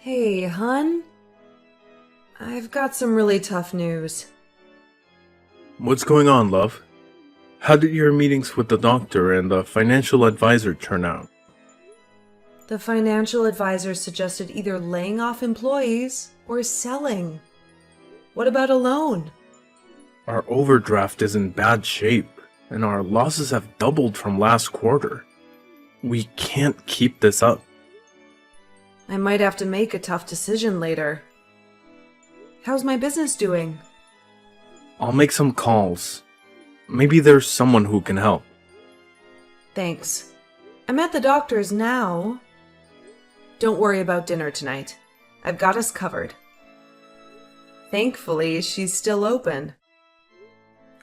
Hey, hun. I've got some really tough news. What's going on, love? How did your meetings with the doctor and the financial advisor turn out? The financial advisor suggested either laying off employees or selling. What about a loan? Our overdraft is in bad shape, and our losses have doubled from last quarter. We can't keep this up. I might have to make a tough decision later. How's my business doing? I'll make some calls. Maybe there's someone who can help. Thanks. I'm at the doctor's now. Don't worry about dinner tonight. I've got us covered. Thankfully, she's still open.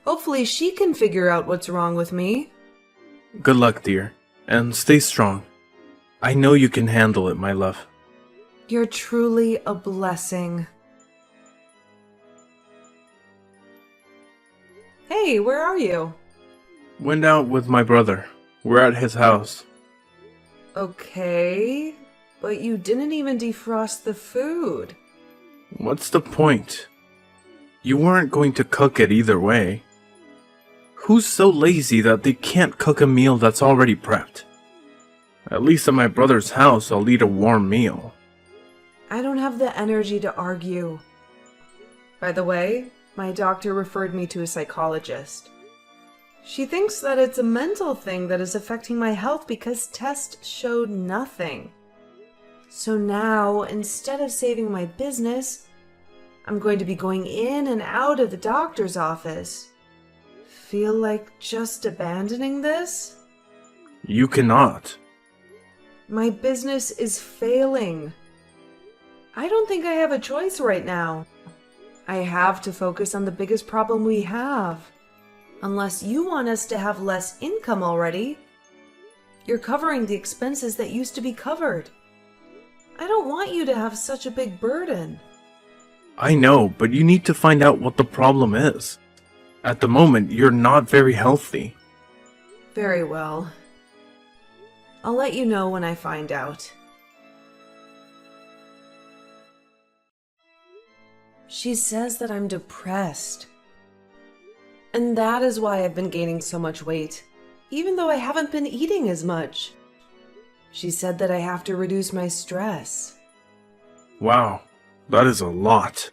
Hopefully she can figure out what's wrong with me. Good luck, dear, and stay strong. I know you can handle it, my love. You're truly a blessing. Hey, where are you? Went out with my brother. We're at his house. Okay, but you didn't even defrost the food. What's the point? You weren't going to cook it either way. Who's so lazy that they can't cook a meal that's already prepped? At least at my brother's house, I'll eat a warm meal. I don't have the energy to argue. By the way, my doctor referred me to a psychologist. She thinks that it's a mental thing that is affecting my health because tests showed nothing. So now, instead of saving my business, I'm going to be going in and out of the doctor's office. Feel like just abandoning this? You cannot. My business is failing. I don't think I have a choice right now. I have to focus on the biggest problem we have. Unless you want us to have less income already. You're covering the expenses that used to be covered. I don't want you to have such a big burden. I know, but you need to find out what the problem is. At the moment, you're not very healthy. Very well. I'll let you know when I find out. She says that I'm depressed. And that is why I've been gaining so much weight, even though I haven't been eating as much. She said that I have to reduce my stress. Wow, that is a lot.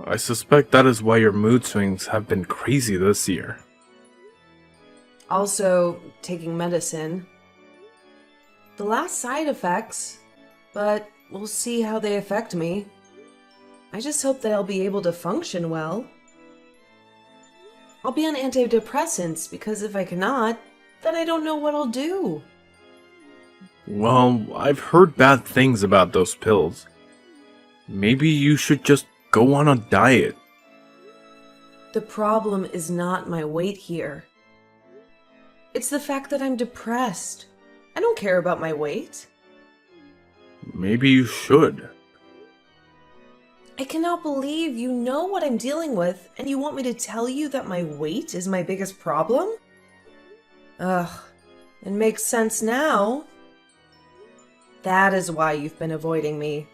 I suspect that is why your mood swings have been crazy this year. Also, taking medicine. The last side effects, but we'll see how they affect me. I just hope that I'll be able to function well. I'll be on antidepressants because if I cannot, then I don't know what I'll do. Well, I've heard bad things about those pills. Maybe you should just go on a diet. The problem is not my weight here. It's the fact that I'm depressed. I don't care about my weight. Maybe you should. I cannot believe you know what I'm dealing with and you want me to tell you that my weight is my biggest problem? Ugh, it makes sense now. That is why you've been avoiding me.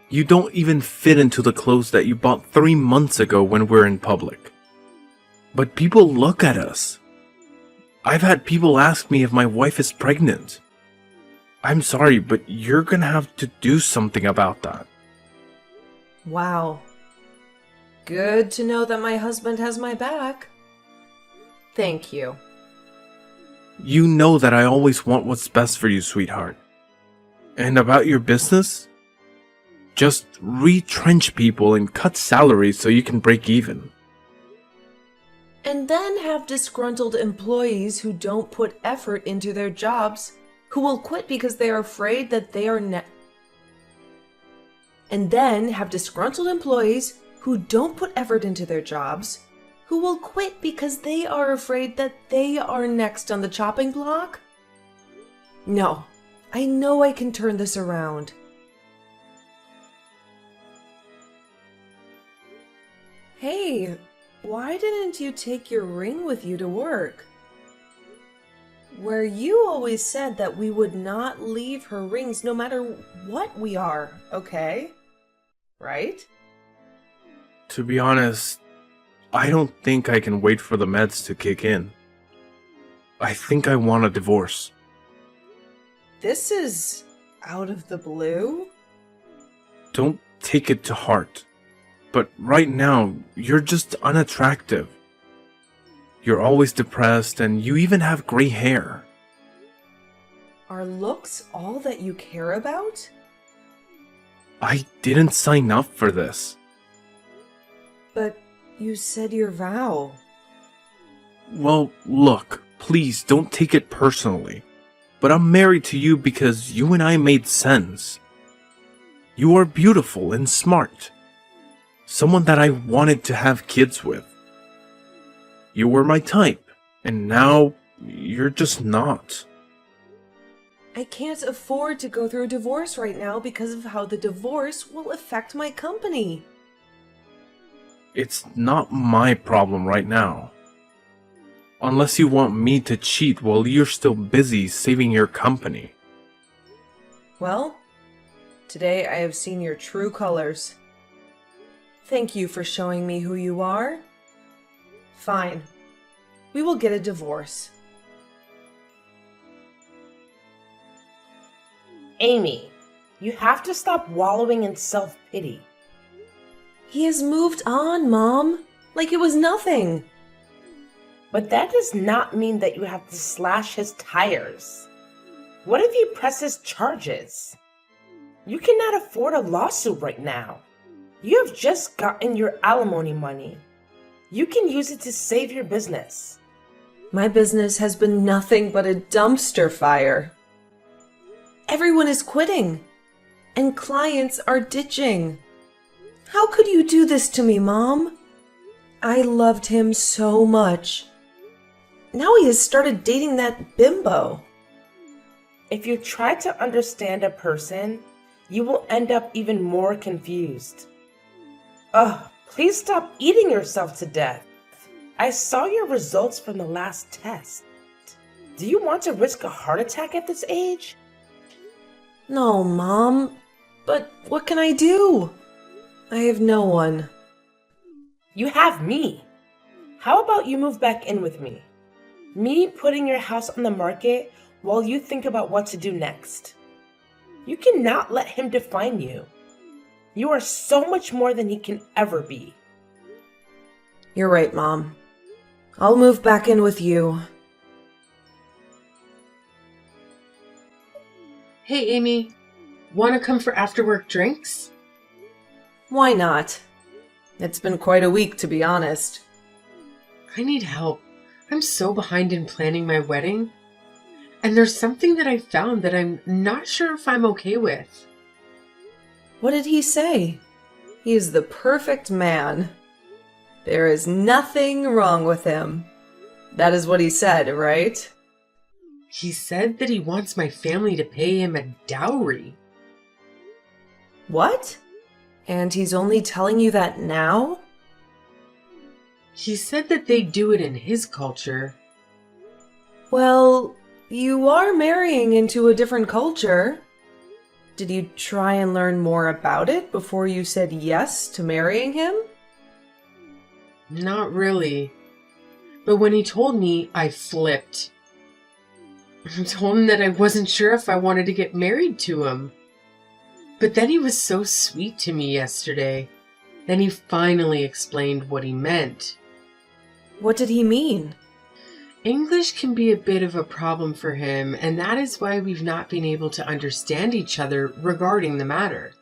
You don't even fit into the clothes that you bought 3 months ago when we're in public. But people look at us. I've had people ask me if my wife is pregnant. I'm sorry, but you're gonna have to do something about that. Wow. Good to know that my husband has my back. Thank you. You know that I always want what's best for you, sweetheart. And about your business? Just retrench people and cut salaries so you can break even. And then have disgruntled employees who don't put effort into their jobs, who will quit because they are afraid that they are And then have disgruntled employees who don't put effort into their jobs, who will quit because they are afraid that they are next on the chopping block? No, I know I can turn this around. Hey, why didn't you take your ring with you to work? where you always said that we would not leave her rings no matter what we are, okay? Right? To be honest, I don't think I can wait for the meds to kick in. I think I want a divorce. This is out of the blue? Don't take it to heart. But right now, you're just unattractive. You're always depressed, and you even have gray hair. Are looks all that you care about? I didn't sign up for this. But you said your vow. Well, look, please don't take it personally. But I'm married to you because you and I made sense. You are beautiful and smart. Someone that I wanted to have kids with. You were my type, and now you're just not. I can't afford to go through a divorce right now because of how the divorce will affect my company. It's not my problem right now. Unless you want me to cheat while you're still busy saving your company. Well, today I have seen your true colors. Thank you for showing me who you are. Fine. We will get a divorce. Amy, you have to stop wallowing in self-pity. He has moved on, Mom. Like it was nothing. But that does not mean that you have to slash his tires. What if he presses charges? You cannot afford a lawsuit right now. You have just gotten your alimony money. You can use it to save your business. My business has been nothing but a dumpster fire. Everyone is quitting, and clients are ditching. How could you do this to me, Mom? I loved him so much. Now he has started dating that bimbo. If you try to understand a person, you will end up even more confused. Ugh, please stop eating yourself to death. I saw your results from the last test. Do you want to risk a heart attack at this age? No, Mom. But what can I do? I have no one. You have me. How about you move back in with me? Me putting your house on the market while you think about what to do next. You cannot let him define you. You are so much more than he can ever be. You're right, Mom. I'll move back in with you. Hey, Amy. Want to come for after-work drinks? Why not? It's been quite a week, to be honest. I need help. I'm so behind in planning my wedding. And there's something that I found that I'm not sure if I'm okay with. What did he say? He is the perfect man. There is nothing wrong with him. That is what he said, right? He said that he wants my family to pay him a dowry. What? And he's only telling you that now? He said that they do it in his culture. Well, you are marrying into a different culture. Did you try and learn more about it before you said yes to marrying him? Not really. But when he told me, I flipped. I told him that I wasn't sure if I wanted to get married to him. But then he was so sweet to me yesterday. Then he finally explained what he meant. What did he mean? English can be a bit of a problem for him, and that is why we've not been able to understand each other regarding the matter.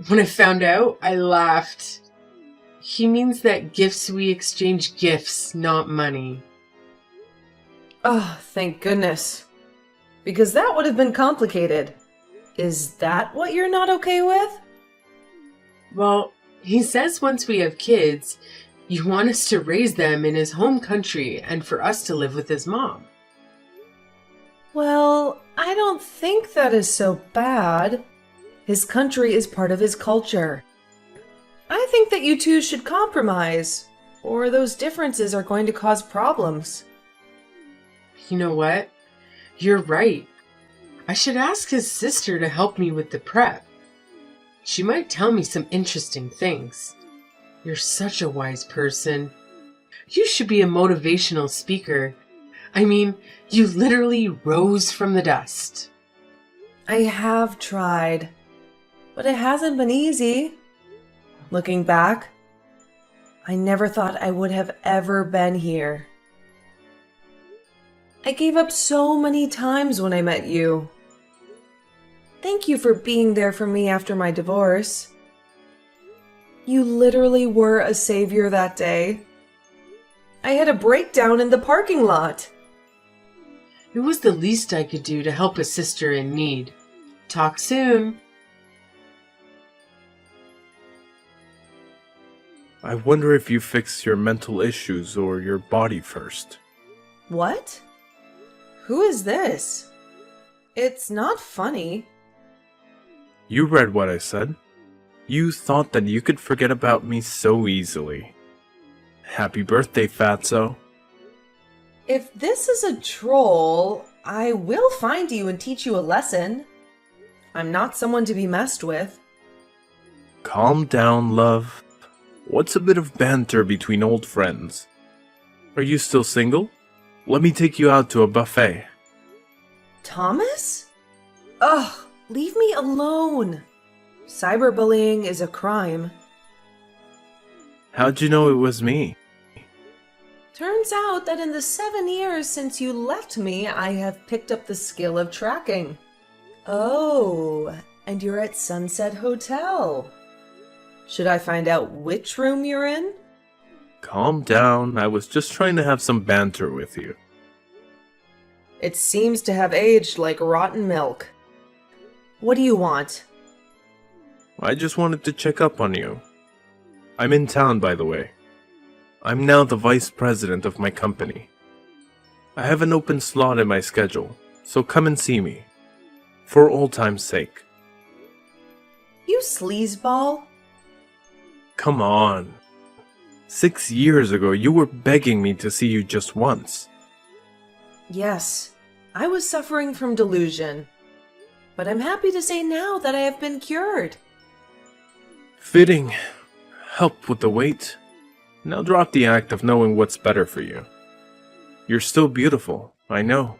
When I found out, I laughed. He means that we exchange gifts, not money. Oh, thank goodness. Because that would have been complicated. Is that what you're not okay with? Well, he says once we have kids, you want us to raise them in his home country and for us to live with his mom. Well, I don't think that is so bad. His country is part of his culture. I think that you two should compromise, or those differences are going to cause problems. You know what? You're right. I should ask his sister to help me with the prep. She might tell me some interesting things. You're such a wise person. You should be a motivational speaker. I mean, you literally rose from the dust. I have tried, but it hasn't been easy. Looking back, I never thought I would have ever been here. I gave up so many times when I met you. Thank you for being there for me after my divorce. You literally were a savior that day. I had a breakdown in the parking lot. It was the least I could do to help a sister in need. Talk soon. I wonder if you fix your mental issues or your body first. What? Who is this? It's not funny. You read what I said. You thought that you could forget about me so easily. Happy birthday, Fatso. If this is a troll, I will find you and teach you a lesson. I'm not someone to be messed with. Calm down, love. What's a bit of banter between old friends? Are you still single? Let me take you out to a buffet. Thomas? Ugh, leave me alone. Cyberbullying is a crime. How'd you know it was me? Turns out that in the 7 years since you left me, I have picked up the skill of tracking. Oh, and you're at Sunset Hotel. Should I find out which room you're in? Calm down, I was just trying to have some banter with you. It seems to have aged like rotten milk. What do you want? I just wanted to check up on you. I'm in town, by the way. I'm now the vice president of my company. I have an open slot in my schedule, so come and see me. For old time's sake. You sleazeball? Come on. 6 years ago, you were begging me to see you just once. Yes, I was suffering from delusion. But I'm happy to say now that I have been cured. Fitting. Help with the weight. Now drop the act of knowing what's better for you. You're still beautiful, I know.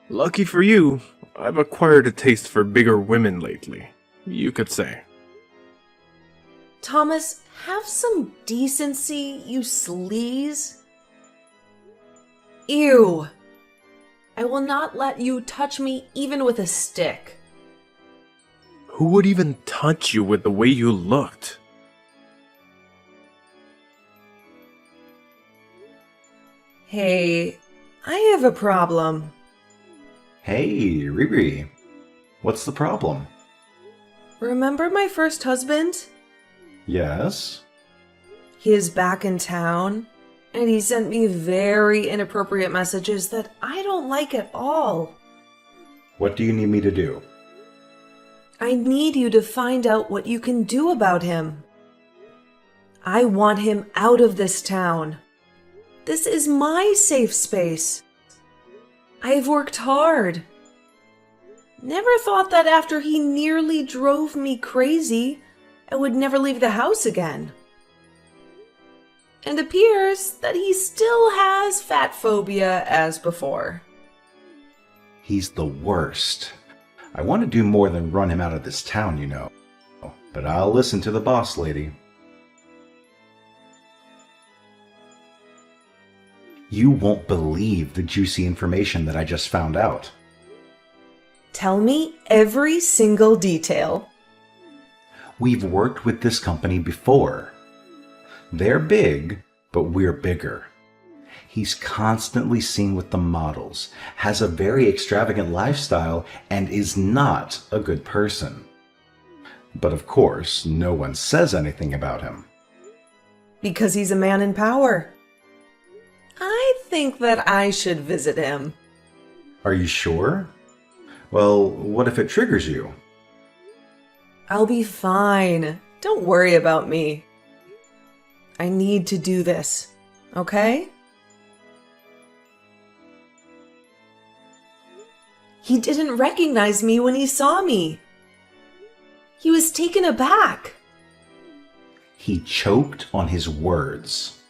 Lucky for you, I've acquired a taste for bigger women lately, you could say. Thomas, have some decency, you sleaze. Ew. I will not let you touch me even with a stick. Who would even touch you with the way you looked? Hey, I have a problem. Hey, Riri. What's the problem? Remember my first husband? Yes? He is back in town, and he sent me very inappropriate messages that I don't like at all. What do you need me to do? I need you to find out what you can do about him. I want him out of this town. This is my safe space. I've worked hard. Never thought that after he nearly drove me crazy, I would never leave the house again. And appears that he still has fat phobia as before. He's the worst. I want to do more than run him out of this town, you know. But I'll listen to the boss lady. You won't believe the juicy information that I just found out. Tell me every single detail. We've worked with this company before. They're big, but we're bigger. He's constantly seen with the models, has a very extravagant lifestyle, and is not a good person. But of course, no one says anything about him. Because he's a man in power. I think that I should visit him. Are you sure? Well, what if it triggers you? I'll be fine. Don't worry about me. I need to do this, okay? He didn't recognize me when he saw me. He was taken aback. He choked on his words.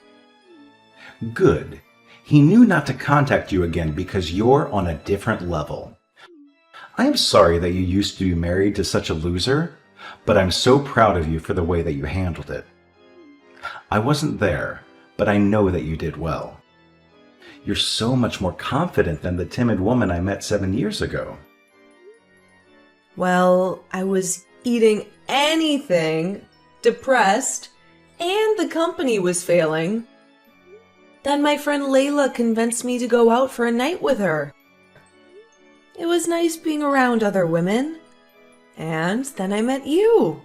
Good. He knew not to contact you again because you're on a different level. I am sorry that you used to be married to such a loser, but I'm so proud of you for the way that you handled it. I wasn't there, but I know that you did well. You're so much more confident than the timid woman I met 7 years ago. Well, I was eating anything, depressed, and the company was failing. Then my friend Layla convinced me to go out for a night with her. It was nice being around other women. And then I met you.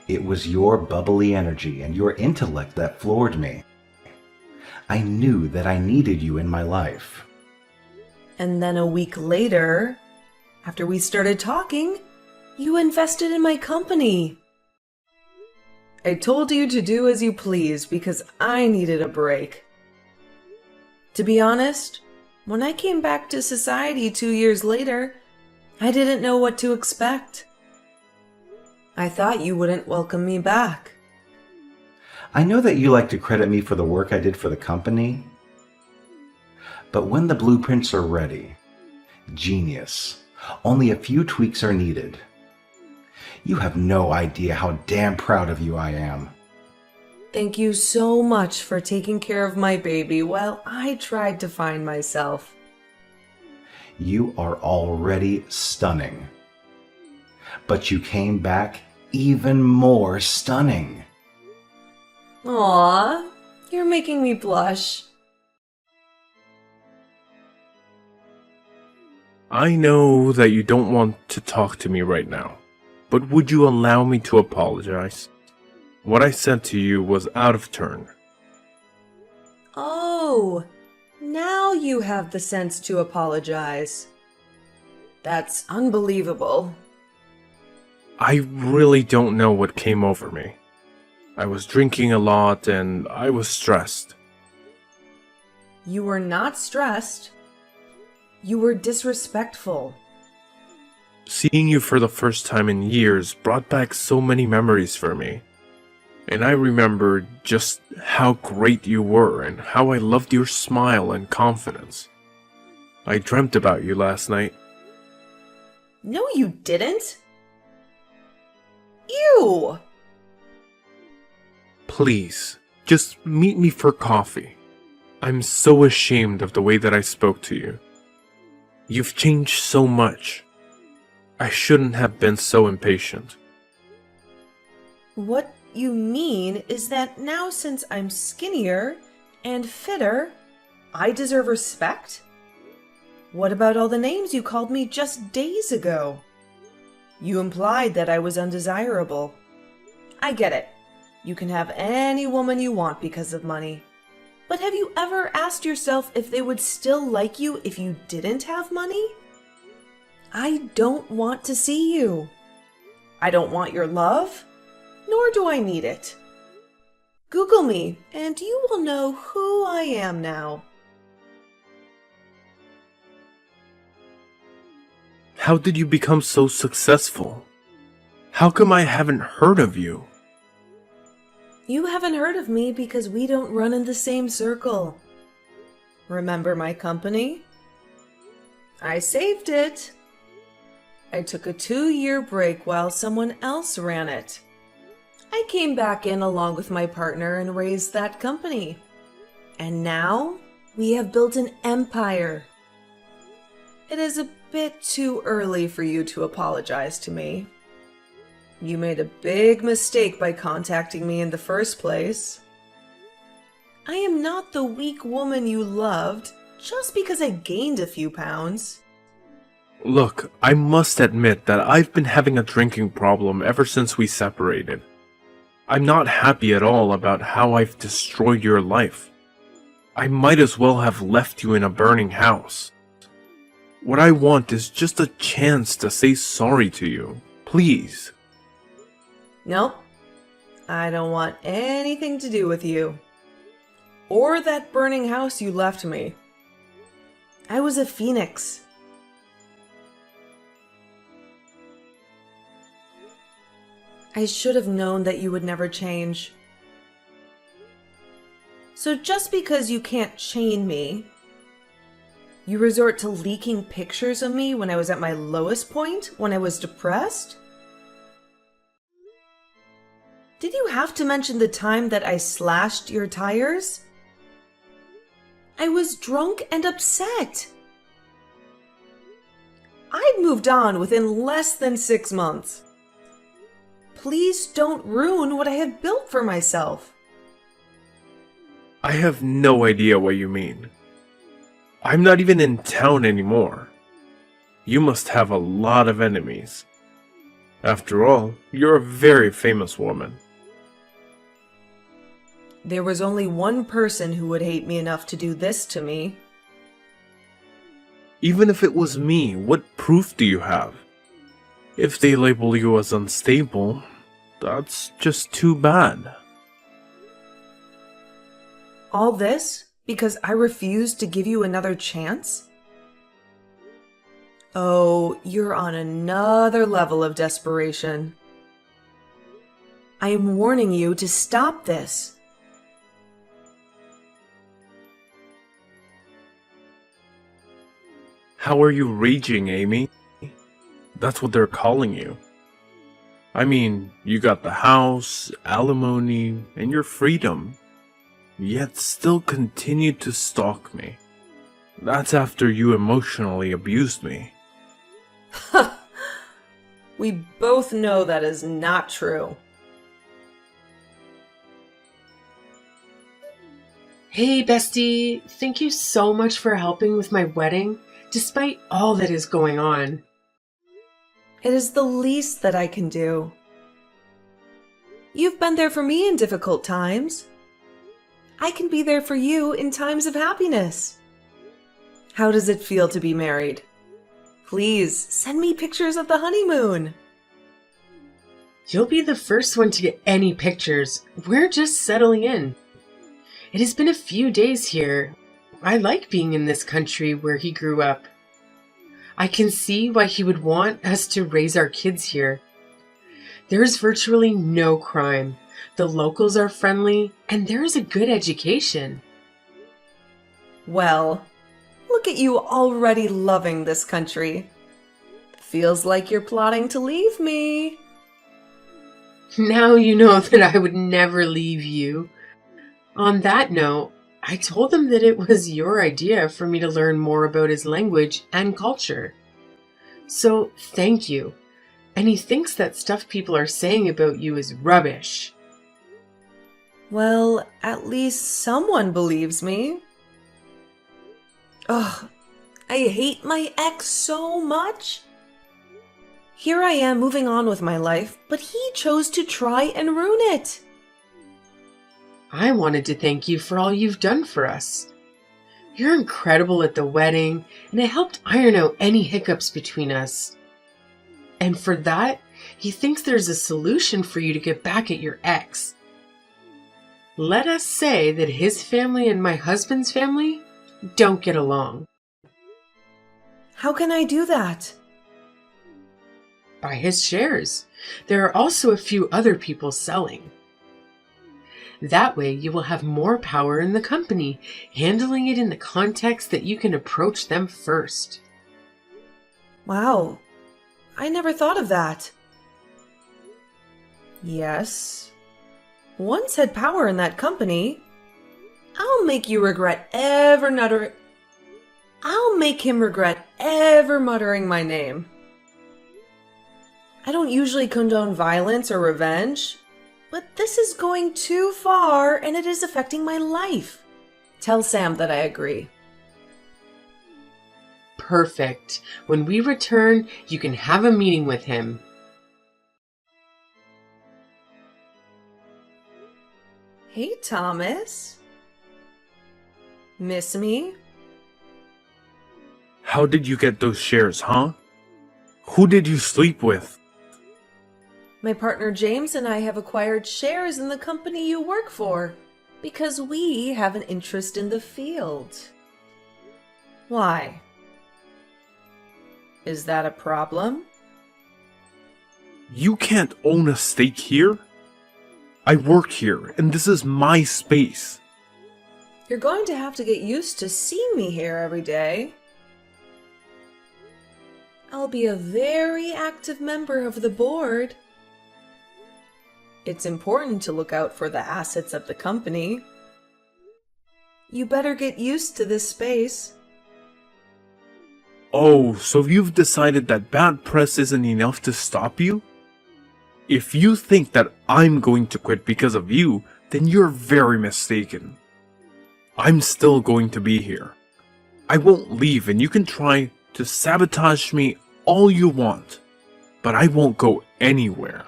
It was your bubbly energy and your intellect that floored me. I knew that I needed you in my life. And then a week later, after we started talking, you invested in my company. I told you to do as you please because I needed a break. To be honest, when I came back to society 2 years later, I didn't know what to expect. I thought you wouldn't welcome me back. I know that you like to credit me for the work I did for the company, but when the blueprints are ready, genius, only a few tweaks are needed. You have no idea how damn proud of you I am. Thank you so much for taking care of my baby while I tried to find myself. You are already stunning. But you came back even more stunning. Aww, you're making me blush. I know that you don't want to talk to me right now, but would you allow me to apologize? What I said to you was out of turn. Oh, now you have the sense to apologize. That's unbelievable. I really don't know what came over me. I was drinking a lot and I was stressed. You were not stressed. You were disrespectful. Seeing you for the first time in years brought back so many memories for me. And I remembered just how great you were and how I loved your smile and confidence. I dreamt about you last night. No, you didn't. Ew! Please, just meet me for coffee. I'm so ashamed of the way that I spoke to you. You've changed so much. I shouldn't have been so impatient. What you mean is that now since I'm skinnier and fitter, I deserve respect? What about all the names you called me just days ago? You implied that I was undesirable. I get it. You can have any woman you want because of money. But have you ever asked yourself if they would still like you if you didn't have money? I don't want to see you. I don't want your love, nor do I need it. Google me, and you will know who I am now. How did you become so successful? How come I haven't heard of you? You haven't heard of me because we don't run in the same circle. Remember my company? I saved it. I took a 2-year break while someone else ran it. I came back in along with my partner and raised that company. And now we have built an empire. It is a bit too early for you to apologize to me. You made a big mistake by contacting me in the first place. I am not the weak woman you loved just because I gained a few pounds. Look, I must admit that I've been having a drinking problem ever since we separated. I'm not happy at all about how I've destroyed your life. I might as well have left you in a burning house. What I want is just a chance to say sorry to you. Please. Nope. I don't want anything to do with you. Or that burning house you left me. I was a phoenix, I should have known that you would never change. So just because you can't chain me, you resort to leaking pictures of me when I was at my lowest point, when I was depressed? Did you have to mention the time that I slashed your tires? I was drunk and upset. I'd moved on within less than 6 months. Please don't ruin what I have built for myself. I have no idea what you mean. I'm not even in town anymore. You must have a lot of enemies. After all, you're a very famous woman. There was only one person who would hate me enough to do this to me. Even if it was me, what proof do you have? If they label you as unstable, that's just too bad. All this because I refused to give you another chance? Oh, you're on another level of desperation. I am warning you to stop this. How are you raging, Amy? That's what they're calling you. I mean, you got the house, alimony, and your freedom, yet still continued to stalk me. That's after you emotionally abused me. We both know that is not true. Hey, bestie. Thank you so much for helping with my wedding, despite all that is going on. It is the least that I can do. You've been there for me in difficult times. I can be there for you in times of happiness. How does it feel to be married? Please send me pictures of the honeymoon. You'll be the first one to get any pictures. We're just settling in. It has been a few days here. I like being in this country where he grew up. I can see why he would want us to raise our kids here. There's virtually no crime. The locals are friendly, and there is a good education. Well, look at you already loving this country. Feels like you're plotting to leave me. Now you know that I would never leave you. On that note, I told him that it was your idea for me to learn more about his language and culture. So, thank you. And he thinks that stuff people are saying about you is rubbish. Well, at least someone believes me. Ugh, I hate my ex so much. Here I am moving on with my life, but he chose to try and ruin it. I wanted to thank you for all you've done for us. You're incredible at the wedding, and it helped iron out any hiccups between us. And for that, he thinks there's a solution for you to get back at your ex. Let us say that his family and my husband's family don't get along. How can I do that? Buy his shares. There are also a few other people selling. That way you will have more power in the company, handling it in the context that you can approach them first. Wow, I never thought of that. Yes. Once had power in that company. I'll make him regret ever muttering my name. I don't usually condone violence or revenge, but this is going too far and it is affecting my life. Tell Sam that I agree. Perfect. When we return, you can have a meeting with him. Hey, Thomas. Miss me? How did you get those shares, huh? Who did you sleep with? My partner James and I have acquired shares in the company you work for because we have an interest in the field. Why? Is that a problem? You can't own a stake here. I work here, and this is my space. You're going to have to get used to seeing me here every day. I'll be a very active member of the board. It's important to look out for the assets of the company. You better get used to this space. Oh, so you've decided that bad press isn't enough to stop you? If you think that I'm going to quit because of you, then you're very mistaken. I'm still going to be here. I won't leave, and you can try to sabotage me all you want, but I won't go anywhere.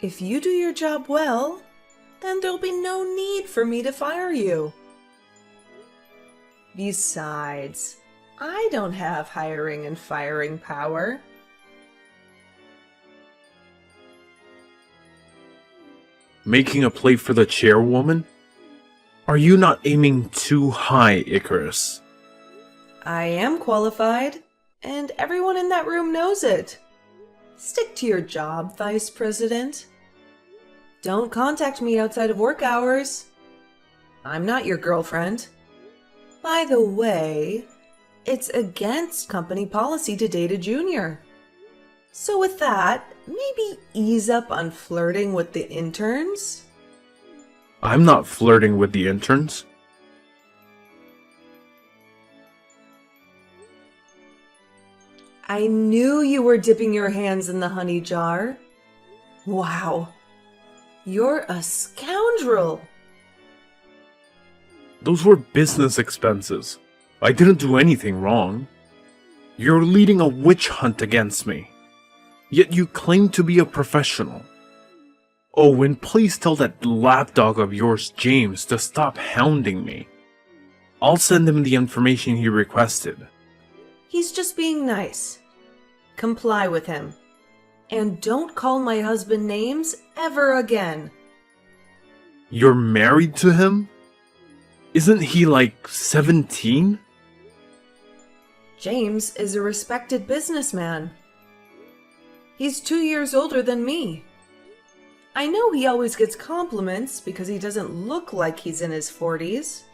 If you do your job well, then there'll be no need for me to fire you. Besides, I don't have hiring and firing power. Making a play for the chairwoman? Are you not aiming too high, Icarus? I am qualified, and everyone in that room knows it. Stick to your job, Vice President. Don't contact me outside of work hours. I'm not your girlfriend. By the way, it's against company policy to date a junior. So with that, maybe ease up on flirting with the interns? I'm not flirting with the interns. I knew you were dipping your hands in the honey jar. Wow. You're a scoundrel. Those were business expenses. I didn't do anything wrong. You're leading a witch hunt against me. Yet you claim to be a professional. Oh, and please tell that lapdog of yours, James, to stop hounding me. I'll send him the information he requested. He's just being nice. Comply with him. And don't call my husband names ever again. You're married to him? Isn't he like 17? James is a respected businessman. He's 2 years older than me. I know he always gets compliments because he doesn't look like he's in his 40s.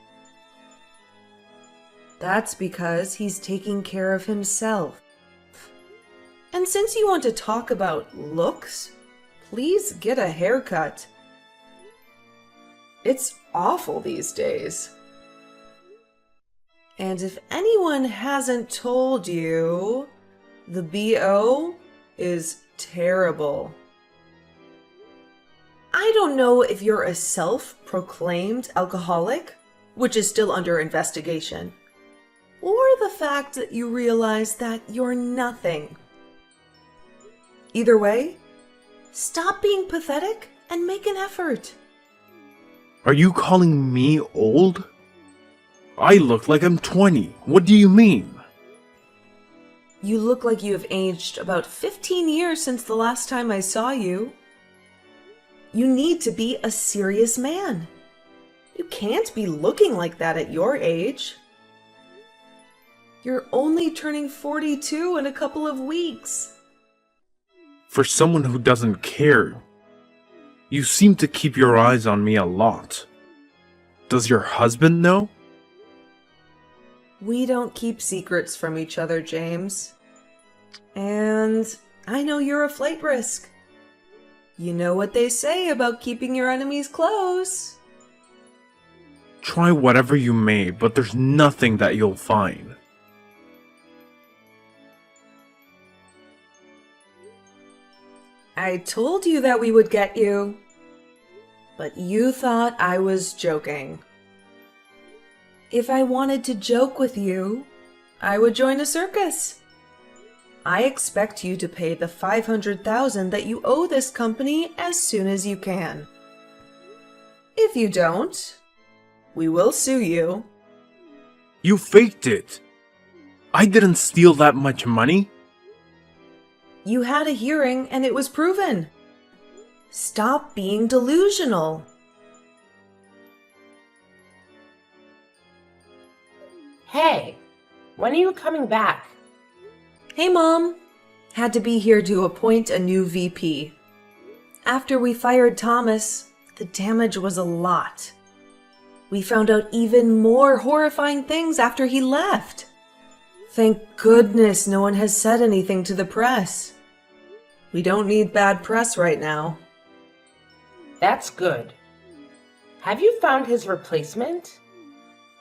That's because he's taking care of himself. And since you want to talk about looks, please get a haircut. It's awful these days. And if anyone hasn't told you, the BO is terrible. I don't know if you're a self-proclaimed alcoholic, which is still under investigation, or the fact that you realize that you're nothing. Either way, stop being pathetic and make an effort. Are you calling me old? I look like I'm 20. What do you mean? You look like you have aged about 15 years since the last time I saw you. You need to be a serious man. You can't be looking like that at your age. You're only turning 42 in a couple of weeks. For someone who doesn't care, you seem to keep your eyes on me a lot. Does your husband know? We don't keep secrets from each other, James. And I know you're a flight risk. You know what they say about keeping your enemies close. Try whatever you may, but there's nothing that you'll find. I told you that we would get you. But you thought I was joking. If I wanted to joke with you, I would join a circus. I expect you to pay the $500,000 that you owe this company as soon as you can. If you don't, we will sue you. You faked it. I didn't steal that much money. You had a hearing and it was proven. Stop being delusional. Hey, when are you coming back? Hey, Mom. had to be here to appoint a new VP. After we fired Thomas, the damage was a lot. We found out even more horrifying things after he left. Thank goodness no one has said anything to the press. We don't need bad press right now. That's good. Have you found his replacement?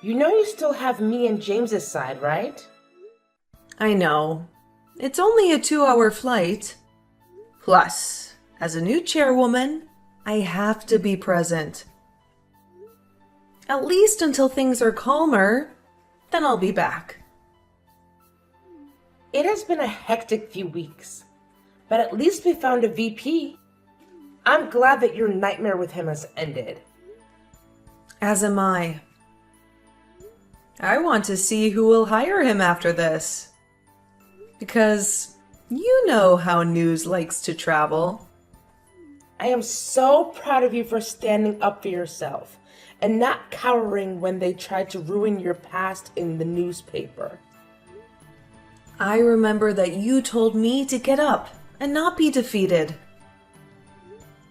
You know you still have me and James's side, right? I know. It's only a 2-hour flight. Plus, as a new chairwoman, I have to be present. At least until things are calmer, then I'll be back. It has been a hectic few weeks, but at least we found a VP. I'm glad that your nightmare with him has ended. As am I. I want to see who will hire him after this. Because you know how news likes to travel. I am so proud of you for standing up for yourself and not cowering when they tried to ruin your past in the newspaper. I remember that you told me to get up and not be defeated.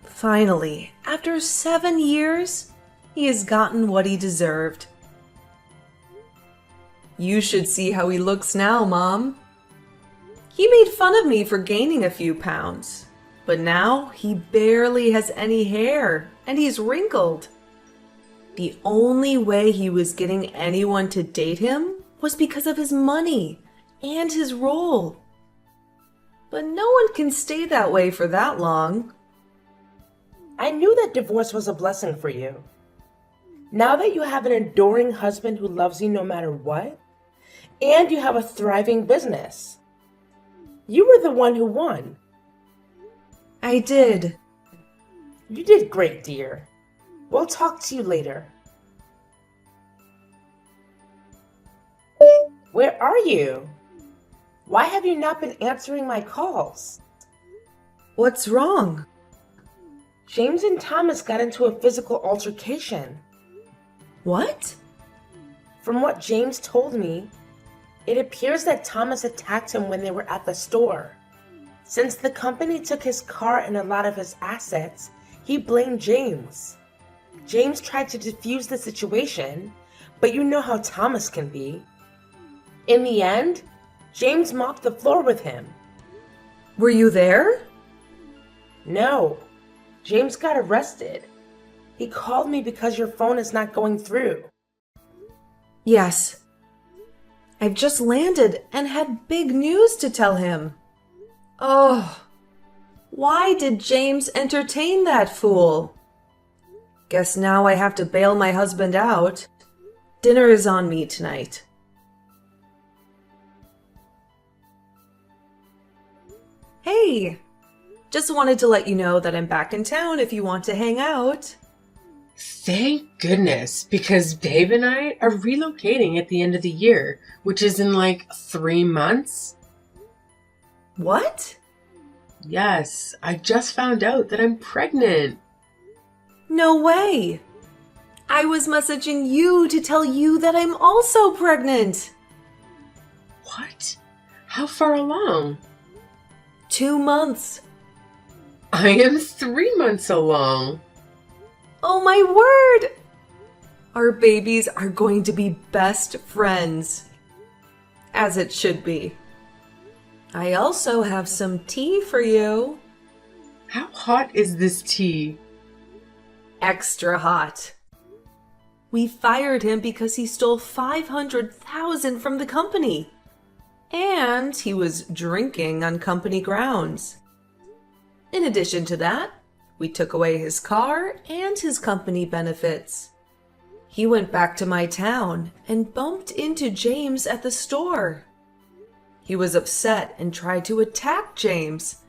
Finally, after 7 years, he has gotten what he deserved. You should see how he looks now, Mom. He made fun of me for gaining a few pounds, but now he barely has any hair and he's wrinkled. The only way he was getting anyone to date him was because of his money and his role. But no one can stay that way for that long. I knew that divorce was a blessing for you. Now that you have an adoring husband who loves you no matter what, and you have a thriving business, you were the one who won. I did. You did great, dear. We'll talk to you later. Where are you? Why have you not been answering my calls? What's wrong? James and Thomas got into a physical altercation. What? From what James told me, it appears that Thomas attacked him when they were at the store. Since the company took his car and a lot of his assets, he blamed James. James tried to defuse the situation, but you know how Thomas can be. In the end, James mopped the floor with him. Were you there? No, James got arrested. He called me because your phone is not going through. Yes. I've just landed and had big news to tell him. Oh, why did James entertain that fool? Guess now I have to bail my husband out. Dinner is on me tonight. Hey, just wanted to let you know that I'm back in town if you want to hang out. Thank goodness, because Dave and I are relocating at the end of the year, which is in like 3 months. What? Yes, I just found out that I'm pregnant. No way. I was messaging you to tell you that I'm also pregnant. What? How far along? 2 months. I am 3 months along. Oh my word! Our babies are going to be best friends. As it should be. I also have some tea for you. How hot is this tea? Extra hot. We fired him because he stole $500,000 from the company. And he was drinking on company grounds. In addition to that, we took away his car and his company benefits. He went back to my town and bumped into James at the store. He was upset and tried to attack James,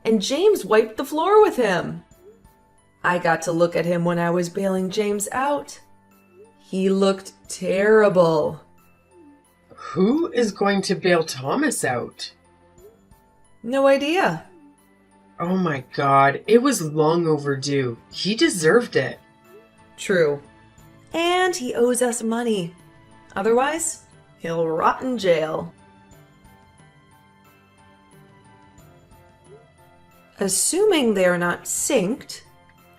and James wiped the floor with him. I got to look at him when I was bailing James out. He looked terrible. Who is going to bail Thomas out? No idea. Oh my god, it was long overdue. He deserved it. True. And he owes us money. Otherwise, he'll rot in jail. Assuming they are not synced,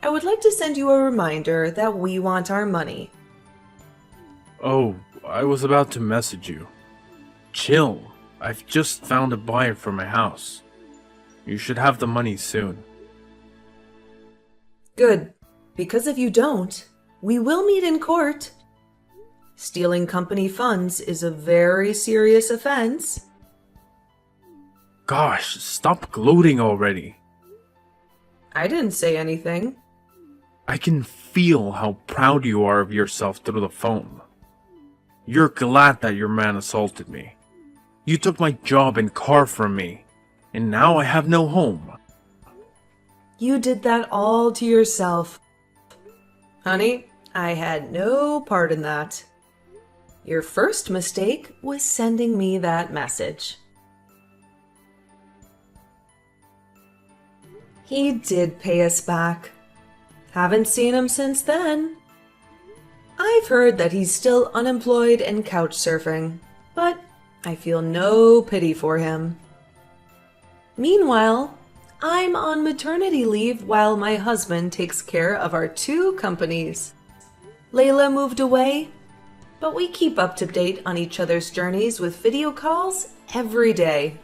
I would like to send you a reminder that we want our money. Oh, I was about to message you. Chill. I've just found a buyer for my house. You should have the money soon. Good, because if you don't, we will meet in court. Stealing company funds is a very serious offense. Gosh, stop gloating already. I didn't say anything. I can feel how proud you are of yourself through the phone. You're glad that your man assaulted me. You took my job and car from me, and now I have no home. You did that all to yourself. Honey, I had no part in that. Your first mistake was sending me that message. He did pay us back. Haven't seen him since then. I've heard that he's still unemployed and couch surfing, but I feel no pity for him. Meanwhile, I'm on maternity leave while my husband takes care of our 2 companies. Layla moved away, but we keep up to date on each other's journeys with video calls every day.